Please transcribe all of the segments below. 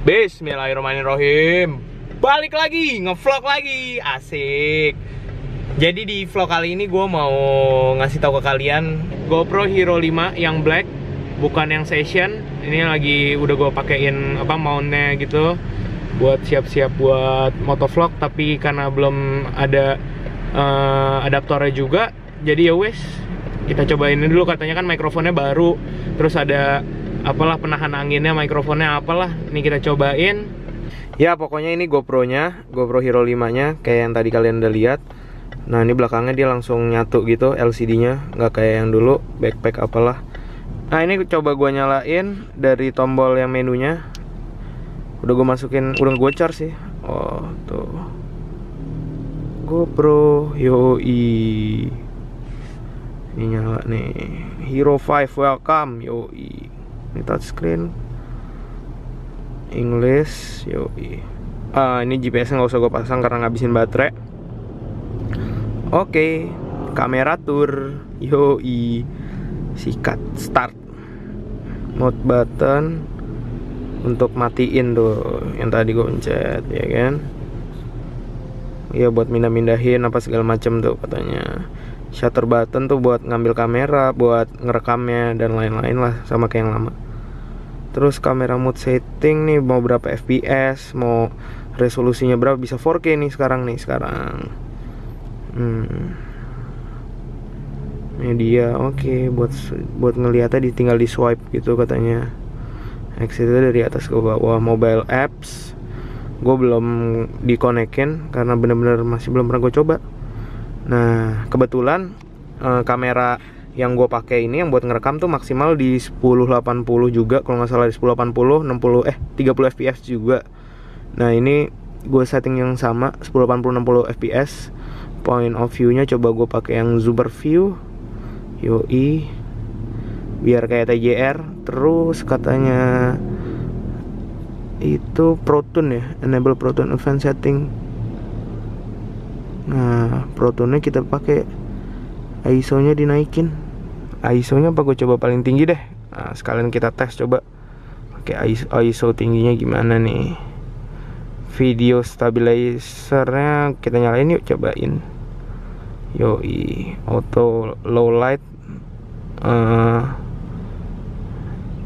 Bismillahirrahmanirrahim. Balik lagi, ngevlog lagi, asik. Jadi di vlog kali ini gue mau ngasih tahu ke kalian GoPro Hero 5 yang black, bukan yang session. Ini lagi udah gue pakein mountnya gitu, buat siap-siap buat motovlog. Tapi karena belum ada adaptornya juga, jadi ya wes kita cobain ini dulu. Katanya kan mikrofonnya baru, terus ada penahan anginnya, mikrofonnya ini kita cobain. Ya pokoknya ini GoPro-nya, GoPro Hero 5-nya kayak yang tadi kalian udah lihat. Nah ini belakangnya dia langsung nyatu gitu LCD-nya, nggak kayak yang dulu backpack apalah. Nah ini coba gue nyalain dari tombol yang menunya. Udah gue masukin, udah gue charge sih. Oh tuh, GoPro yoi. Ini nyala nih, Hero 5 welcome yoi. Ini touchscreen, English, yoi. Ini GPS-nya nggak usah gue pasang karena ngabisin baterai. Oke, kamera tour, yoi. Sikat, start. Mode button untuk matiin tuh yang tadi gue pencet, ya kan? Iya buat mindahin apa segala macam tuh katanya. Shutter button tuh buat ngambil kamera, buat ngerekamnya dan lain-lain lah, sama kayak yang lama. Terus kamera mode setting nih, mau berapa fps, mau resolusinya berapa, bisa 4K nih sekarang. Ini dia, oke. Buat ngeliatnya tinggal di swipe gitu katanya. Exitnya dari atas ke bawah. Mobile apps gue belum dikonekin karena bener-bener masih belum pernah gue coba. Nah kebetulan kamera yang gue pakai ini yang buat ngerekam tuh maksimal di 1080 juga, kalau nggak salah di 1080, 30 fps juga. Nah ini gue setting yang sama 1080 60 fps. Point of view-nya coba gue pakai yang super view, yoi, biar kayak TJR. Terus katanya itu Pro Tune ya, enable Pro Tune advanced setting. Nah Pro Tune-nya kita pakai ISO-nya dinaikin. ISO-nya apa gue coba paling tinggi deh. Nah, sekalian kita tes coba pakai ISO tingginya gimana nih. Video stabilizer-nya kita nyalain yuk, cobain. Yoi, auto low light,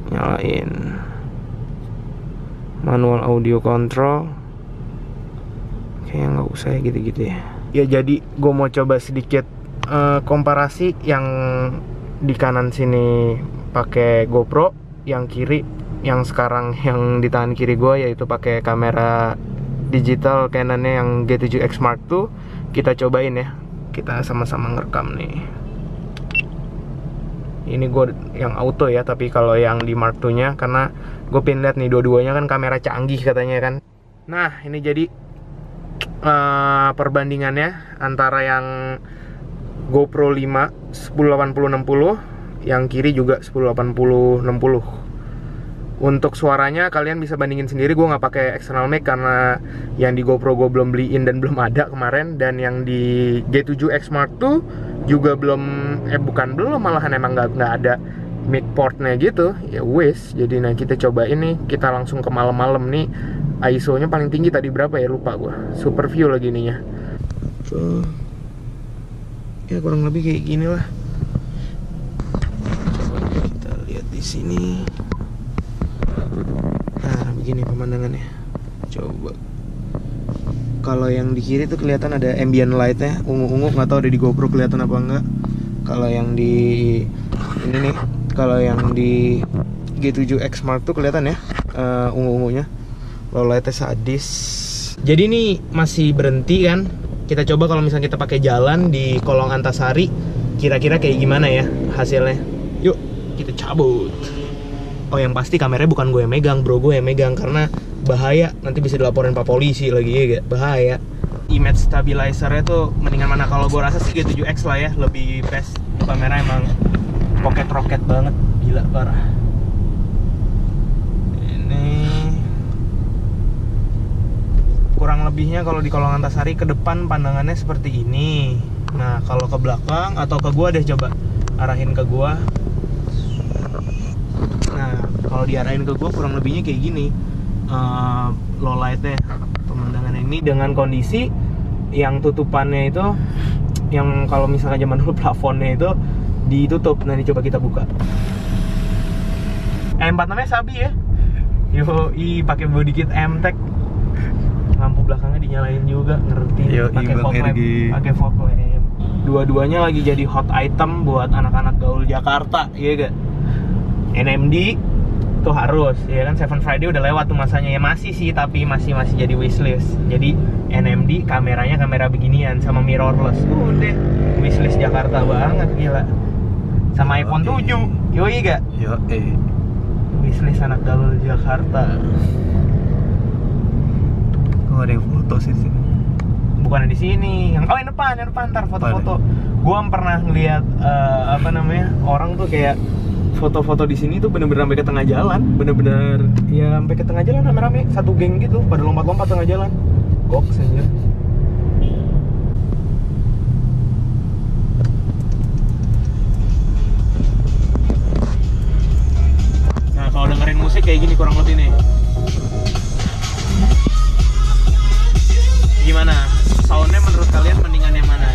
nyalain. Manual audio control, kayaknya nggak usah ya gitu-gitu ya. Ya jadi gue mau coba sedikit komparasi yang di kanan sini pakai GoPro, yang kiri, yang sekarang yang di tangan kiri gue yaitu pakai kamera digital Canon-nya yang G7X Mark II. Kita cobain ya, kita sama-sama ngerekam nih. Ini gue yang auto ya, tapi kalau yang di Mark II-nya karena gue pengen lihat nih dua-duanya kan kamera canggih katanya kan. Nah ini jadi perbandingannya antara yang GoPro 5 1080-60, yang kiri juga 1080-60. Untuk suaranya kalian bisa bandingin sendiri, gue nggak pakai external mic karena yang di GoPro gue belum beliin dan belum ada kemarin, dan yang di G7X Mark II juga malahan emang nggak ada mic portnya gitu. Ya wes, jadi nah kita coba ini, kita langsung ke malam-malam nih. ISO-nya paling tinggi tadi berapa ya, lupa gue. Super view lagi ininya. Ya kurang lebih kayak gini lah. Kita lihat di sini. Nah begini pemandangannya. Coba. Kalau yang di kiri tuh kelihatan ada ambient light-nya, ungu-ungu, nggak tahu ada di GoPro kelihatan apa enggak. Kalau yang di ini nih, kalau yang di G7X Mark II kelihatan ya, ungu-ungunya. Low light-nya sadis. Jadi ini masih berhenti kan. Kita coba kalau misalnya kita pakai jalan di Kolong Antasari, kira-kira kayak gimana ya hasilnya. Yuk kita cabut. Oh yang pasti kameranya bukan gue yang megang, bro gue yang megang, karena bahaya, nanti bisa dilaporin Pak Polisi lagi ya, bahaya. Image stabilizer-nya tuh mendingan mana, kalau gue rasa sih G7X lah ya, lebih best. Kamera emang pocket rocket banget, gila parah. Ini kurang lebihnya kalau di Kolong Antasari ke depan pandangannya seperti ini. Nah kalau ke belakang atau ke gua deh, coba arahin ke gua. Nah kalau diarahin ke gua kurang lebihnya kayak gini. low lightnya, pemandangan ini dengan kondisi yang tutupannya itu, yang kalau misalkan zaman dulu plafonnya itu ditutup. Nah, ini coba kita buka. M4 namanya Sabi ya. Yoi, pakai body kit M-Tech. Lampu belakangnya dinyalain juga, ngerti. Pakai fog lamp, pakai fog lamp. Dua-duanya lagi jadi hot item buat anak-anak gaul Jakarta, iya gak? NMD tuh harus, ya kan? Seven Friday udah lewat tuh masanya, ya masih sih, tapi masih jadi wishlist. Jadi NMD kameranya kamera beginian sama mirrorless. Udah wishlist Jakarta banget, gila. Sama iPhone 7, yoi gak? Yoi. Wishlist anak gaul Jakarta. Kok ada yang foto sih di sini? Bukan di sini, yang yang depan ntar foto-foto. Gua pernah ngeliat orang tuh kayak foto-foto di sini tuh bener-bener sampai ke tengah jalan, bener-bener ya sampai ke tengah jalan rame-rame, satu geng gitu, pada lompat-lompat tengah jalan. Goks aja. Nah, kalau dengerin musik kayak gini kurang lebih nih. Gimana? Soundnya menurut kalian mendingan yang mana?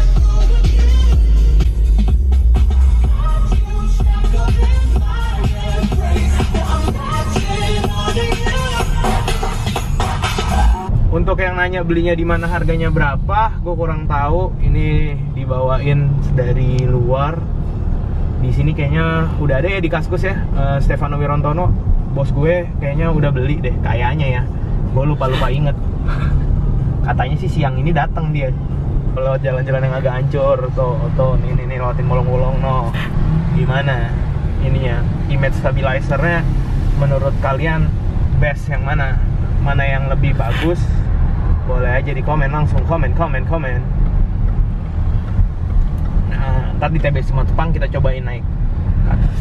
Untuk yang nanya belinya di mana, harganya berapa, gue kurang tahu. Ini dibawain dari luar. Di sini kayaknya udah ada ya di Kaskus ya. Stefano Wirontono, bos gue, kayaknya udah beli deh, kayaknya ya. Gue lupa inget. Katanya sih siang ini datang dia. Kalau jalan-jalan yang agak hancur, tuh nih lewatin bolong-bolong, no. Gimana ininya? Image stabilizernya menurut kalian best yang mana? Mana yang lebih bagus? Boleh aja di komen, langsung komen. Nah, ntar di TB Simatupang kita cobain naik ke atas.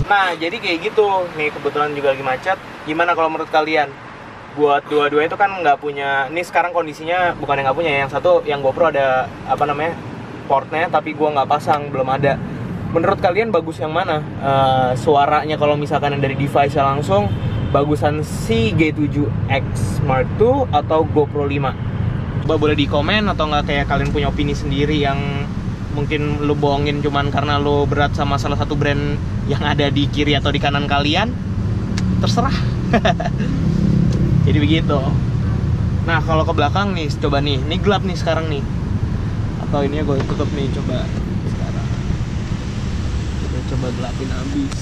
Nah, jadi kayak gitu. Nih kebetulan juga lagi macet. Gimana kalau menurut kalian? Buat dua-duanya itu kan nggak punya. Ini sekarang kondisinya bukan yang nggak punya. Yang satu yang GoPro ada portnya, tapi gua nggak pasang, belum ada. Menurut kalian bagus yang mana? Suaranya kalau misalkan dari device langsung, bagusan si G7X Mark II atau GoPro 5? Coba boleh di komen, atau nggak kayak kalian punya opini sendiri yang mungkin lu bohongin cuman karena lu berat sama salah satu brand yang ada di kiri atau di kanan kalian. Terserah. Jadi begitu. Nah, kalau ke belakang nih, coba nih. Ini gelap nih sekarang nih. Atau ini gue tutup nih, coba sekarang. Coba gelapin abis.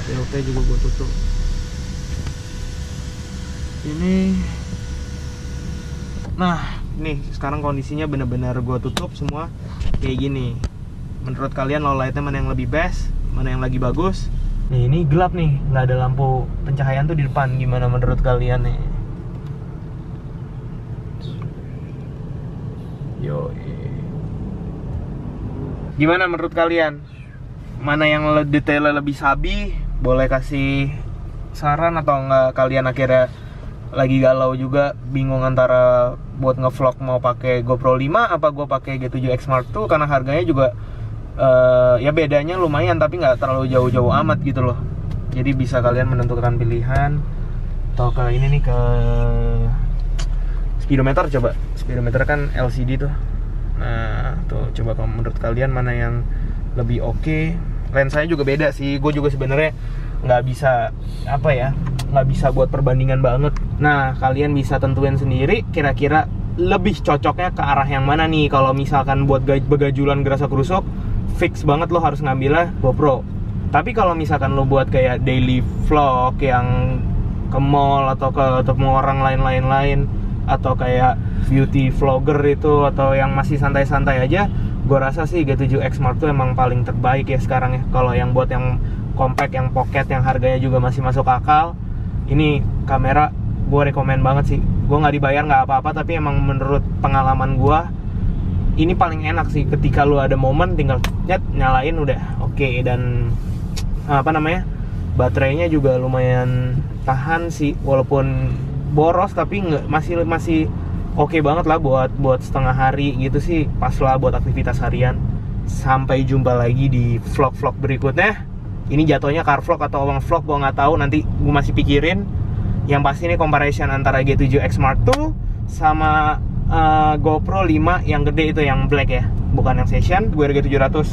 VOP juga gue tutup. Ini. Nah, nih sekarang kondisinya bener-bener gue tutup semua kayak gini. Menurut kalian low lightnya mana yang lebih best, mana yang lagi bagus? Nih, ini gelap nih, nggak ada lampu pencahayaan tuh di depan. Gimana menurut kalian nih? Yo, gimana menurut kalian? Mana yang detailnya lebih sabi? Boleh kasih saran atau enggak kalian akhirnya lagi galau juga, bingung antara buat ngevlog mau pakai GoPro 5 apa gue pakai G7X Mark II, karena harganya juga ya bedanya lumayan tapi nggak terlalu jauh-jauh amat gitu loh. Jadi bisa kalian menentukan pilihan. Atau ke ini nih, ke speedometer. Coba speedometer kan LCD tuh. Nah tuh, coba kalau menurut kalian mana yang lebih oke. Lensanya juga beda sih. Gue juga sebenarnya nggak bisa nggak bisa buat perbandingan banget. Nah kalian bisa tentuin sendiri kira-kira lebih cocoknya ke arah yang mana nih. Kalau misalkan buat begajulan gerasa kerusuk, fix banget lo harus ngambilnya GoPro. Tapi kalau misalkan lo buat kayak daily vlog yang ke mall atau ketemu orang lain, atau kayak beauty vlogger itu, atau yang masih santai-santai aja, gue rasa sih G7X Mark II emang paling terbaik ya sekarang ya. Kalau yang buat yang compact, yang pocket, yang harganya juga masih masuk akal, ini kamera gue rekomen banget sih. Gue nggak dibayar, nggak apa-apa, tapi emang menurut pengalaman gue ini paling enak sih. Ketika lu ada momen tinggal nyalain udah oke. Dan baterainya juga lumayan tahan sih, walaupun boros tapi masih oke banget lah buat setengah hari gitu sih, pas lah buat aktivitas harian. Sampai jumpa lagi di vlog-vlog berikutnya. Ini jatuhnya car vlog atau orang vlog gue nggak tahu, nanti gue masih pikirin. Yang pasti ini comparison antara G7X Mark II sama GoPro 5 yang gede itu, yang black ya, bukan yang session. Gue G700.